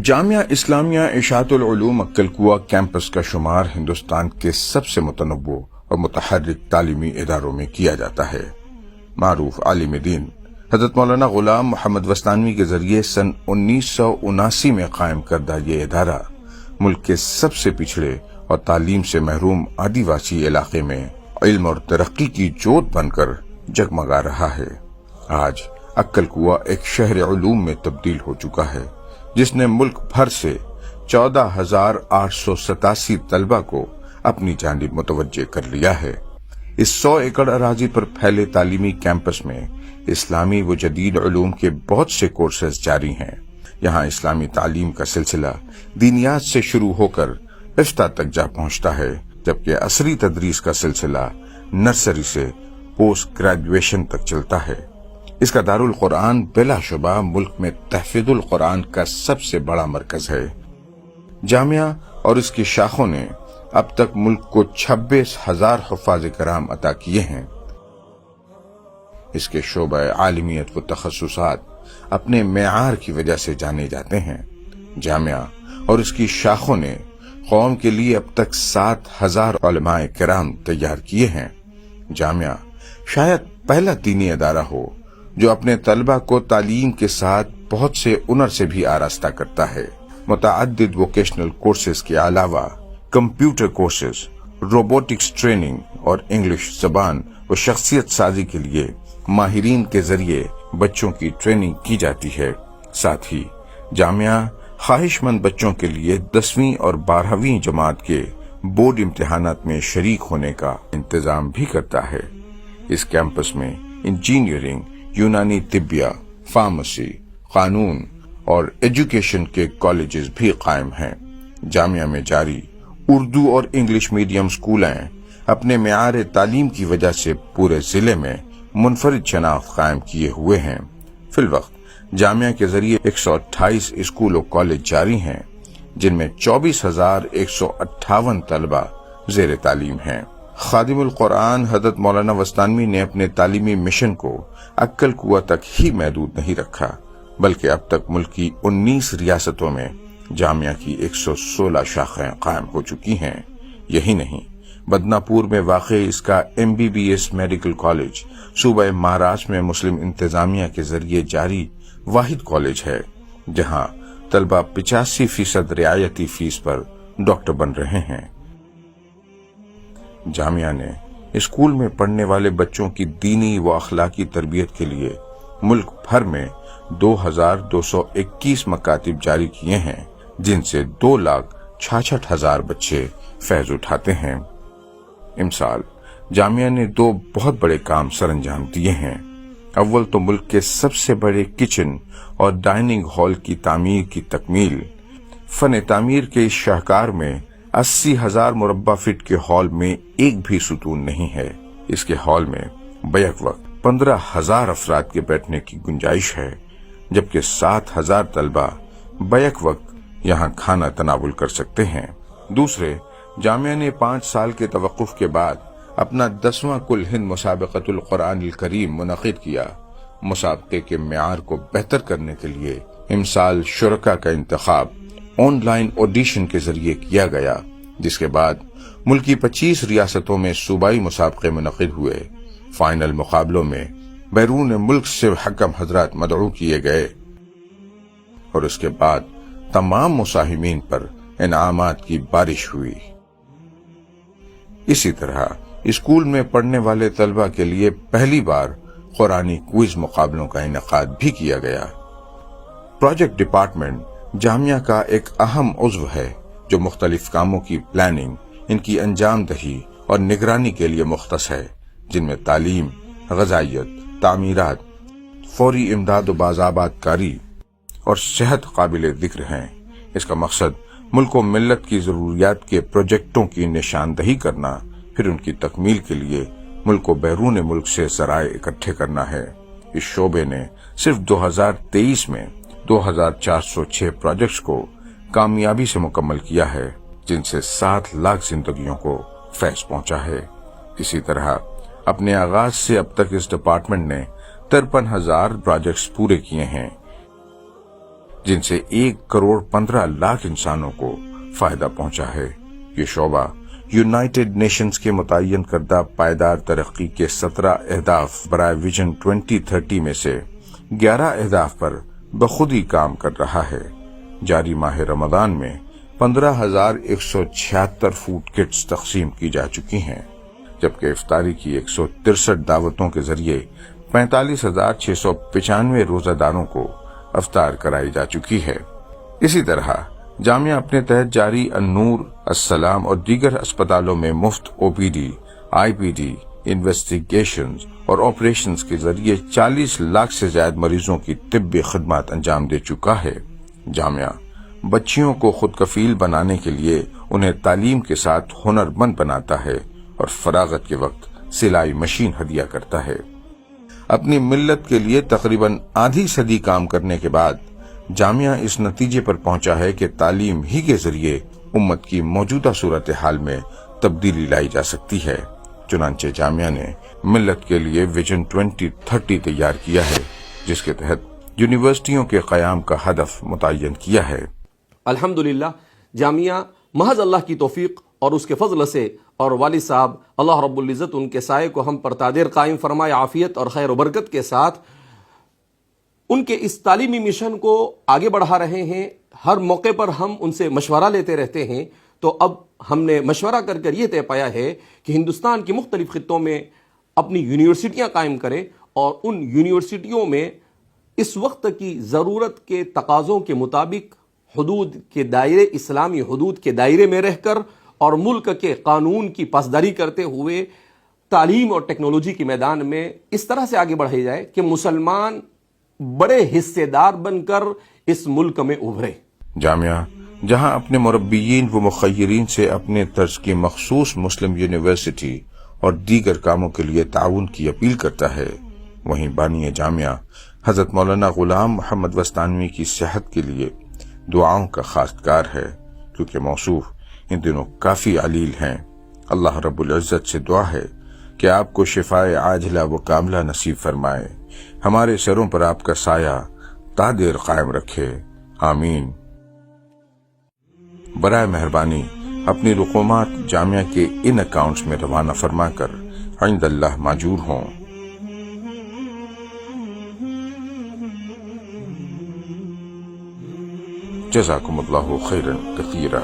جامعہ اسلامیہ اشاعت العلوم عکل کوہ کیمپس کا شمار ہندوستان کے سب سے متنوع اور متحرک تعلیمی اداروں میں کیا جاتا ہے۔ معروف عالم دین حضرت مولانا غلام محمد وستانوی کے ذریعے سن 1979 میں قائم کردہ یہ ادارہ ملک کے سب سے پچھڑے اور تعلیم سے محروم آدیواسی علاقے میں علم اور ترقی کی جوت بن کر جگمگا رہا ہے۔ آج عکل کوہ ایک شہر علوم میں تبدیل ہو چکا ہے، جس نے ملک بھر سے 14,887 طلبہ کو اپنی جانب متوجہ کر لیا ہے۔ اس 100 ایکڑ اراضی پر پھیلے تعلیمی کیمپس میں اسلامی و جدید علوم کے بہت سے کورسز جاری ہیں۔ یہاں اسلامی تعلیم کا سلسلہ دینیات سے شروع ہو کر افتاء تک جا پہنچتا ہے، جبکہ عصری تدریس کا سلسلہ نرسری سے پوسٹ گریجویشن تک چلتا ہے۔ اس کا دارالقرآن بلا شبہ ملک میں تحفظ القرآن کا سب سے بڑا مرکز ہے۔ جامعہ اور اس کی شاخوں نے اب تک ملک کو 26,000 حفاظ کرام عطا کیے ہیں۔ اس کے شعبہ عالمیت و تخصصات اپنے معیار کی وجہ سے جانے جاتے ہیں۔ جامعہ اور اس کی شاخوں نے قوم کے لیے اب تک 7,000 علماء کرام تیار کیے ہیں۔ جامعہ شاید پہلا دینی ادارہ ہو جو اپنے طلبہ کو تعلیم کے ساتھ بہت سے ہنر سے بھی آراستہ کرتا ہے۔ متعدد ووکیشنل کورسز کے علاوہ کمپیوٹر کورسز، روبوٹکس ٹریننگ اور انگلش زبان و شخصیت سازی کے لیے ماہرین کے ذریعے بچوں کی ٹریننگ کی جاتی ہے۔ ساتھ ہی جامعہ خواہش مند بچوں کے لیے 10ویں اور 12ویں جماعت کے بورڈ امتحانات میں شریک ہونے کا انتظام بھی کرتا ہے۔ اس کیمپس میں انجینئرنگ، یونانی طبیہ، فارمیسی، قانون اور ایجوکیشن کے کالجز بھی قائم ہیں۔ جامعہ میں جاری اردو اور انگلش میڈیم اسکولیں اپنے معیار تعلیم کی وجہ سے پورے ضلع میں منفرد شناخت قائم کیے ہوئے ہیں۔ فی الوقت جامعہ کے ذریعے 128 اسکول و کالج جاری ہیں، جن میں 24,158 طلبہ زیر تعلیم ہیں۔ خادم القرآن حضرت مولانا وستانوی نے اپنے تعلیمی مشن کو عکل کوہ تک ہی محدود نہیں رکھا، بلکہ اب تک ملک کی 19 ریاستوں میں جامعہ کی 116 شاخیں قائم ہو چکی ہیں۔ یہی نہیں، بدنا پور میں واقع اس کا MBBS میڈیکل کالج صوبہ مہاراشٹر میں مسلم انتظامیہ کے ذریعے جاری واحد کالج ہے، جہاں طلبہ 85% رعایتی فیس پر ڈاکٹر بن رہے ہیں۔ جامعہ نے اسکول میں پڑھنے والے بچوں کی دینی و اخلاقی تربیت کے لیے ملک بھر میں 2,221 مکاتب جاری کیے ہیں، جن سے 2,66,000 بچے فیض اٹھاتے ہیں۔ امسال جامعہ نے 2 بہت بڑے کام سر انجام دیے ہیں۔ اول تو ملک کے سب سے بڑے کچن اور ڈائننگ ہال کی تعمیر کی تکمیل۔ فن تعمیر کے اس شاہکار میں 80,000 مربع فٹ کے ہال میں ایک بھی ستون نہیں ہے۔ اس کے ہال میں بیک وقت 15,000 افراد کے بیٹھنے کی گنجائش ہے، جبکہ 7,000 طلبہ بیک وقت یہاں کھانا تناول کر سکتے ہیں۔ دوسرے، جامعہ نے 5 سال کے توقف کے بعد اپنا 10واں کل ہند مسابقۃ القرآن الکریم منعقد کیا۔ مسابقے کے معیار کو بہتر کرنے کے لیے امسال شرکاء کا انتخاب آن لائن آڈیشن کے ذریعے کیا گیا، جس کے بعد ملک کی 25 ریاستوں میں صوبائی مسابقے منعقد ہوئے۔ فائنل مقابلوں میں بیرون ملک سے حکم حضرات مدعو کیے گئے اور اس کے بعد تمام مساہمین پر انعامات کی بارش ہوئی۔ اسی طرح اسکول میں پڑھنے والے طلبہ کے لیے پہلی بار قرآنی کوئز مقابلوں کا انعقاد بھی کیا گیا۔ پروجیکٹ ڈپارٹمنٹ جامعہ کا ایک اہم عضو ہے جو مختلف کاموں کی پلاننگ، ان کی انجام دہی اور نگرانی کے لیے مختص ہے، جن میں تعلیم، غذائیت، تعمیرات، فوری امداد و بازآباد کاری اور صحت قابل ذکر ہیں۔ اس کا مقصد ملک و ملت کی ضروریات کے پروجیکٹوں کی نشاندہی کرنا، پھر ان کی تکمیل کے لیے ملک و بیرون ملک سے ذرائع اکٹھے کرنا ہے۔ اس شعبے نے صرف 2023 میں 2,406 پروجیکٹس کو کامیابی سے مکمل کیا ہے، جن سے 7 لاکھ زندگیوں کو فیض پہنچا ہے۔ اسی طرح اپنے آغاز سے اب تک اس ڈپارٹمنٹ نے 53,000 پروجیکٹس پورے کیے ہیں، جن سے 1,15,00,000 انسانوں کو فائدہ پہنچا ہے۔ یہ شعبہ یونائٹڈ نیشنز کے متعین کردہ پائیدار ترقی کے 17 اہداف برائے ویژن 2030 میں سے 11 اہداف پر بخود ہی کام کر رہا ہے۔ جاری ماہ رمضان میں 15,176 فوڈ کٹس تقسیم کی جا چکی ہیں، جبکہ افطاری کی 163 دعوتوں کے ذریعے 45,695 روزہ داروں کو افطار کرائی جا چکی ہے۔ اسی طرح جامعہ اپنے تحت جاری النور، السلام اور دیگر اسپتالوں میں مفت OPD، IPD، انویسٹیگیشنز اور آپریشنز کے ذریعے 40 لاکھ سے زائد مریضوں کی طبی خدمات انجام دے چکا ہے۔ جامعہ بچیوں کو خود کفیل بنانے کے لیے انہیں تعلیم کے ساتھ ہنر مند بناتا ہے اور فراغت کے وقت سلائی مشین ہدیہ کرتا ہے۔ اپنی ملت کے لیے تقریباً آدھی صدی کام کرنے کے بعد جامعہ اس نتیجے پر پہنچا ہے کہ تعلیم ہی کے ذریعے امت کی موجودہ صورتحال میں تبدیلی لائی جا سکتی ہے۔ چنانچہ جامعہ نے ملت کے لیے ویژن 2030 تیار کیا ہے، جس کے تحت یونیورسٹیوں کے قیام کا ہدف متعین کیا ہے۔ الحمدللہ جامعہ محض اللہ کی توفیق اور اس کے فضل سے اور والد صاحب اللہ رب العزت ان کے سائے کو ہم پر تادیر قائم فرمائے، عافیت اور خیر و برکت کے ساتھ ان کے اس تعلیمی مشن کو آگے بڑھا رہے ہیں۔ ہر موقع پر ہم ان سے مشورہ لیتے رہتے ہیں، تو اب ہم نے مشورہ کر یہ طے پایا ہے کہ ہندوستان کے مختلف خطوں میں اپنی یونیورسٹیاں قائم کریں اور ان یونیورسٹیوں میں اس وقت کی ضرورت کے تقاضوں کے مطابق حدود کے دائرے، اسلامی حدود کے دائرے میں رہ کر اور ملک کے قانون کی پاسداری کرتے ہوئے تعلیم اور ٹیکنالوجی کے میدان میں اس طرح سے آگے بڑھے جائے کہ مسلمان بڑے حصے دار بن کر اس ملک میں ابھرے۔ جامعہ جہاں اپنے مربیین و مخیرین سے اپنے طرز کی مخصوص مسلم یونیورسٹی اور دیگر کاموں کے لیے تعاون کی اپیل کرتا ہے، وہیں بانی جامعہ حضرت مولانا غلام محمد وستانوی کی صحت کے لیے دعاؤں کا خواستگار ہے، کیونکہ موصوف ان دنوں کافی علیل ہیں۔ اللہ رب العزت سے دعا ہے کہ آپ کو شفائے عاجلہ و کاملہ نصیب فرمائے، ہمارے سروں پر آپ کا سایہ تا دیر قائم رکھے، آمین۔ برائے مہربانی اپنی رقومات جامعہ کے ان اکاؤنٹس میں روانہ فرما کر عند اللہ ماجور ہوں۔ جزاکم اللہ خیرا کثیرا۔